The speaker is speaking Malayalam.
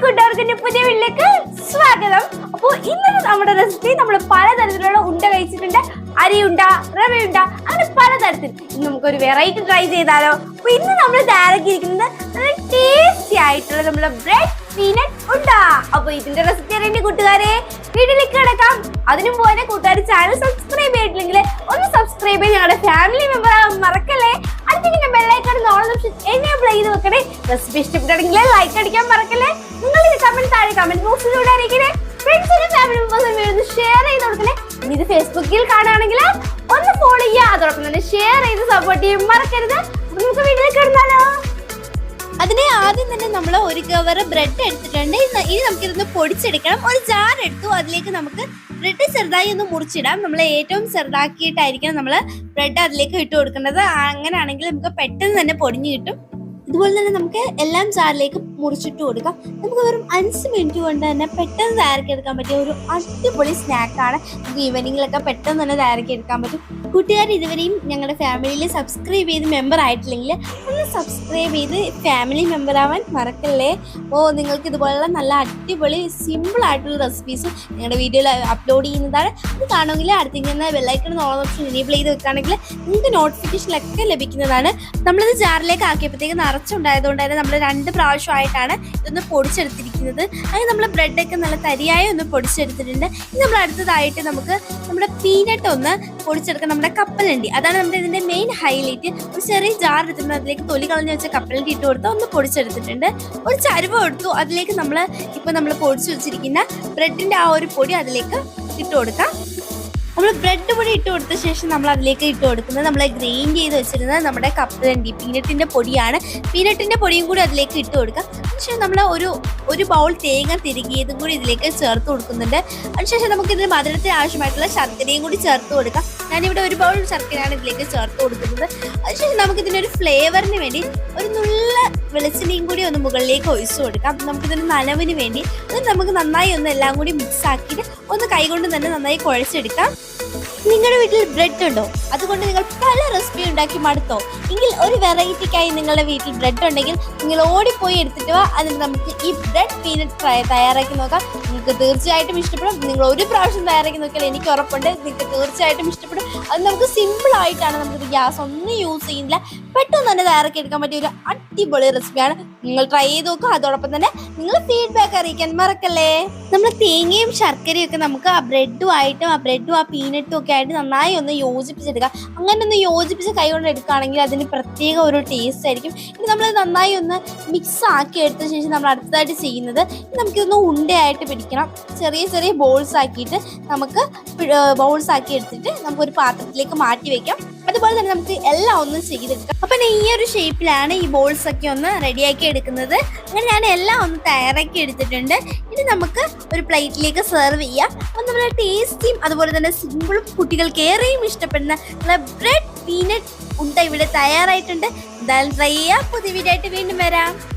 കൂട്ടുകാർക്ക് പുതിയ വീട്ടിലേക്ക് സ്വാഗതം. അപ്പോൾ ഇന്നത്തെ നമ്മുടെ റെസിപ്പി നമ്മൾ പലതരത്തിലുള്ള ഉണ്ട കഴിച്ചിട്ടുണ്ട്. അരിയുണ്ട, റവയുണ്ട, അങ്ങനെ പലതരത്തിൽ. ഇന്ന് നമുക്കൊരു വെറൈറ്റി ട്രൈ ചെയ്താലോ? അപ്പൊ ഇന്ന് നമ്മൾ തയ്യാറാക്കിയിരിക്കുന്നത് നല്ല ടേസ്റ്റി ആയിട്ടുള്ള നമ്മുടെ ബ്രെഡ് പീനട്ട് ഉണ്ട. അപ്പൊ ഇതിന്റെ റെസിപ്പി അറിയേണ്ട കൂട്ടുകാരെ വീട്ടിലേക്ക് കിടക്കാം. അതിനു പോലെ കൂട്ടുകാർ ചാനൽ സബ്സ്ക്രൈബ് ചെയ്തിട്ടില്ലെങ്കിൽ ഒന്ന് സബ്സ്ക്രൈബ് ചെയ്ത് ഞങ്ങളുടെ ഫാമിലി മെമ്പർ ആവാൻ മറക്കല്ലേ. അടുത്തിങ്ങനെ ബെല്ലൈക്കൺ ഓൾ ഓപ്ഷൻ എനേബിൾ ചെയ്ത് വെക്കണേ. റെസിപ്പി ഇഷ്ടപ്പെട്ടിട്ടുണ്ടെങ്കിൽ ലൈക്ക് അടിക്കാൻ മറക്കല്ലേ. നിങ്ങൾ ഇത് കമന്റ് താഴെ കമന്റ് ബോക്സിലൂടെ അറിയിക്കണേ. ഫ്രണ്ട്സിനും ഫാമിലി മെമ്പേഴ്സിനും ഷെയർ ചെയ്ത് കൊടുക്കണേ. ഇനി ഇത് ഫേസ്ബുക്കിൽ കാണുകയാണെങ്കിൽ ഒന്ന് ഫോളോ ചെയ്യുക. അതോടൊപ്പം തന്നെ ഷെയർ ചെയ്ത് സപ്പോർട്ട് ചെയ്യാൻ മറക്കരുത്. നമുക്ക് വീട്ടിലേക്ക് കിടന്നാലോ? അതിനെ ആദ്യം തന്നെ നമ്മൾ ഒരു കവർ ബ്രെഡ് എടുത്തിട്ടുണ്ട്. ഇനി നമുക്കിതൊന്ന് പൊടിച്ചെടുക്കണം. ഒരു ജാർ എടുത്തു, അതിലേക്ക് നമുക്ക് ബ്രെഡ് ചെറുതായി ഒന്ന് മുറിച്ചിടാം. നമ്മൾ ഏറ്റവും ചെറുതാക്കിയിട്ടായിരിക്കണം നമ്മൾ ബ്രെഡ് അതിലേക്ക് ഇട്ട് കൊടുക്കേണ്ടത്. അങ്ങനെയാണെങ്കിൽ നമുക്ക് പെട്ടെന്ന് തന്നെ പൊടിഞ്ഞു കിട്ടും. ഇതുപോലെ തന്നെ നമുക്ക് എല്ലാം ജാറിലേക്ക് മുറിച്ചിട്ട് കൊടുക്കാം. നമുക്ക് വെറും 5 മിനിറ്റ് കൊണ്ട് തന്നെ പെട്ടെന്ന് തയ്യാറാക്കിയെടുക്കാൻ പറ്റിയ ഒരു അടിപൊളി സ്നാക്കാണ്. നമുക്ക് ഈവനിങ്ങിലൊക്കെ പെട്ടെന്ന് തന്നെ തയ്യാറാക്കിയെടുക്കാൻ പറ്റും. കൂട്ടുകാർ ഇതുവരെയും ഞങ്ങളുടെ ഫാമിലിയിൽ സബ്സ്ക്രൈബ് ചെയ്ത് മെമ്പർ ആയിട്ടില്ലെങ്കിൽ ഒന്ന് സബ്സ്ക്രൈബ് ചെയ്ത് ഫാമിലി മെമ്പർ ആവാൻ മറക്കല്ലേ. അപ്പോൾ നിങ്ങൾക്ക് ഇതുപോലുള്ള നല്ല അടിപൊളി സിമ്പിൾ ആയിട്ടുള്ള റെസിപ്പീസും ഞങ്ങളുടെ വീഡിയോയിൽ അപ്ലോഡ് ചെയ്യുന്നതാണ്. അത് കാണുമെങ്കിൽ അടുത്തിങ്ങനെ ബെല്ലൈക്കൺ ഓൾ ഓപ്ഷൻ എനേബിൾ ചെയ്ത് വെക്കുകയാണെങ്കിൽ നിങ്ങൾക്ക് നോട്ടിഫിക്കേഷനൊക്കെ ലഭിക്കുന്നതാണ്. നമ്മളിത് ജാറിലേക്ക് ആക്കിയപ്പോഴത്തേക്ക് നിറച്ചുണ്ടായതുകൊണ്ട് തന്നെ നമ്മൾ 2 പ്രാവശ്യമായിട്ടാണ് ഇതൊന്ന് പൊടിച്ചെടുത്തിരിക്കുന്നത്. അങ്ങനെ നമ്മൾ ബ്രെഡൊക്കെ നല്ല തരിയായി ഒന്ന് പൊടിച്ചെടുത്തിട്ടുണ്ട്. ഇനി നമ്മൾ അടുത്തതായിട്ട് നമുക്ക് നമ്മുടെ പീനട്ട് ഒന്ന് പൊടിച്ചെടുക്കാം. നമ്മുടെ കപ്പലണ്ടി, അതാണ് നമ്മുടെ ഇതിന്റെ മെയിൻ ഹൈലൈറ്റ്. ഒരു ചെറിയ ജാർ എടുത്തിട്ടുണ്ട്, അതിലേക്ക് തൊലി കളഞ്ഞ് വെച്ച കപ്പലണ്ടി ഇട്ട് കൊടുത്ത് ഒന്ന് പൊടിച്ചെടുത്തിട്ടുണ്ട്. ഒരു ചരുവം എടുത്തു, അതിലേക്ക് നമ്മൾ പൊടിച്ചു വെച്ചിരിക്കുന്ന ബ്രെഡിന്റെ ആ ഒരു പൊടി അതിലേക്ക് ഇട്ട് കൊടുക്കാം. നമ്മൾ ബ്രെഡ് പൊടി ഇട്ട് കൊടുത്ത ശേഷം നമ്മൾ അതിലേക്ക് ഇട്ട് കൊടുക്കുന്നത് നമ്മൾ ഗ്രൈൻഡ് ചെയ്ത് വെച്ചിരുന്നത് നമ്മുടെ കപ്പലണ്ടി പീനട്ടിന്റെ പൊടിയാണ്. പീനട്ടിന്റെ പൊടിയും കൂടി അതിലേക്ക് ഇട്ട് കൊടുക്കാം. അതിനുശേഷം നമ്മൾ ഒരു ബൗൾ തേങ്ങ തിരുകിയതും കൂടി ഇതിലേക്ക് ചേർത്ത് കൊടുക്കുന്നുണ്ട്. അതിനുശേഷം നമുക്ക് ഇതിന് മധുരത്തിന് ആവശ്യമായിട്ടുള്ള ശർക്കരയും കൂടി ചേർത്ത് കൊടുക്കാം. ഞാനിവിടെ ഒരു ബൗൾ ശർക്കരയാണ് ഇതിലേക്ക് ചേർത്ത് കൊടുക്കുന്നത്. അതിനുശേഷം നമുക്ക് ഇതിനൊരു ഫ്ലേവറിന് വേണ്ടി ഒരു നുള്ള വെളിച്ചെണ്ണയും കൂടി ഒന്ന് മുകളിലേക്ക് ഒഴിച്ചു കൊടുക്കാം. നമുക്കിതിന് നനവിന് വേണ്ടി അത് നമുക്ക് നന്നായി ഒന്ന് എല്ലാം കൂടി മിക്സ് ആക്കിയിട്ട് ഒന്ന് കൈകൊണ്ട് തന്നെ നന്നായി കുഴച്ചെടുക്കാം. നിങ്ങളുടെ വീട്ടിൽ ബ്രെഡ് ഉണ്ടോ? അതുകൊണ്ട് നിങ്ങൾ പല റെസിപ്പി ഉണ്ടാക്കി മടുത്തോ? എങ്കിൽ ഒരു വെറൈറ്റിക്കായി നിങ്ങളുടെ വീട്ടിൽ ബ്രെഡ് ഉണ്ടെങ്കിൽ നിങ്ങൾ ഓടിപ്പോയി എടുത്തിട്ട് വാ. അതിന് നമുക്ക് ഈ ബ്രെഡ് പീനട്ട് തയ്യാറാക്കി നോക്കാം. നിങ്ങൾക്ക് തീർച്ചയായിട്ടും ഇഷ്ടപ്പെടും. നിങ്ങൾ ഒരു പ്രാവശ്യം തയ്യാറാക്കി നോക്കിയാൽ എനിക്ക് ഉറപ്പുണ്ട് നിങ്ങൾക്ക് തീർച്ചയായിട്ടും ഇഷ്ടപ്പെടും. അത് നമുക്ക് സിമ്പിൾ ആയിട്ടാണ്, നമുക്കിത് ഗ്യാസ് ഒന്നും യൂസ് ചെയ്യുന്നില്ല. പെട്ടെന്ന് തന്നെ തയ്യാറാക്കി എടുക്കാൻ പറ്റിയ ഒരു അടിപൊളി റെസിപ്പിയാണ്. നിങ്ങൾ ട്രൈ ചെയ്ത് നോക്കുക. അതോടൊപ്പം തന്നെ നിങ്ങൾ ഫീഡ്ബാക്ക് അറിയിക്കാൻ മറക്കല്ലേ. നമ്മൾ തേങ്ങയും ശർക്കരയും ഒക്കെ നമുക്ക് ആ ബ്രെഡും ആ പീനട്ടും ഒക്കെ ആയിട്ട് നന്നായി ഒന്ന് യോജിപ്പിച്ചെടുക്കാം. അങ്ങനെ ഒന്ന് യോജിപ്പിച്ച് കൈ കൊണ്ട് എടുക്കുകയാണെങ്കിൽ അതിന് പ്രത്യേക ഒരു ടേസ്റ്റ് ആയിരിക്കും. ഇനി നമ്മൾ നന്നായി ഒന്ന് മിക്സ് ആക്കി എടുത്ത ശേഷം നമ്മൾ അടുത്തതായിട്ട് ചെയ്യുന്നത് നമുക്കിതൊന്ന് ഉണ്ടയായിട്ട് പിടിക്കണം. ചെറിയ ചെറിയ ബോൾസ് ആക്കിയിട്ട് നമുക്ക് ബൗൾസ് ആക്കി എടുത്തിട്ട് നമുക്കൊരു പാത്രത്തിലേക്ക് മാറ്റി വെക്കാം. അതുപോലെ തന്നെ നമുക്ക് എല്ലാം ഒന്ന് ചെയ്തെടുക്കാം. അപ്പം ഈ ഒരു ഷേപ്പിലാണ് ഈ ബോൾസ് ഒക്കെ ഒന്ന് റെഡിയാക്കി എടുക്കുന്നത്. അങ്ങനെ ഞാൻ എല്ലാം ഒന്ന് തയ്യാറാക്കി എടുത്തിട്ടുണ്ട്. ഇനി നമുക്ക് ഒരു പ്ലേറ്റിലേക്ക് സെർവ് ചെയ്യാം. അപ്പം നമ്മുടെ ടേസ്റ്റിയും അതുപോലെ തന്നെ സിമ്പിളും കുട്ടികൾക്ക് ഏറെയും ഇഷ്ടപ്പെടുന്ന ബ്രെഡ് പീനട്ട് ഉണ്ട ഇവിടെ തയ്യാറായിട്ടുണ്ട്. എന്തായാലും ട്രൈ ചെയ്യാം. പുതിയ വീഡിയോ ആയിട്ട് വീണ്ടും വരാം.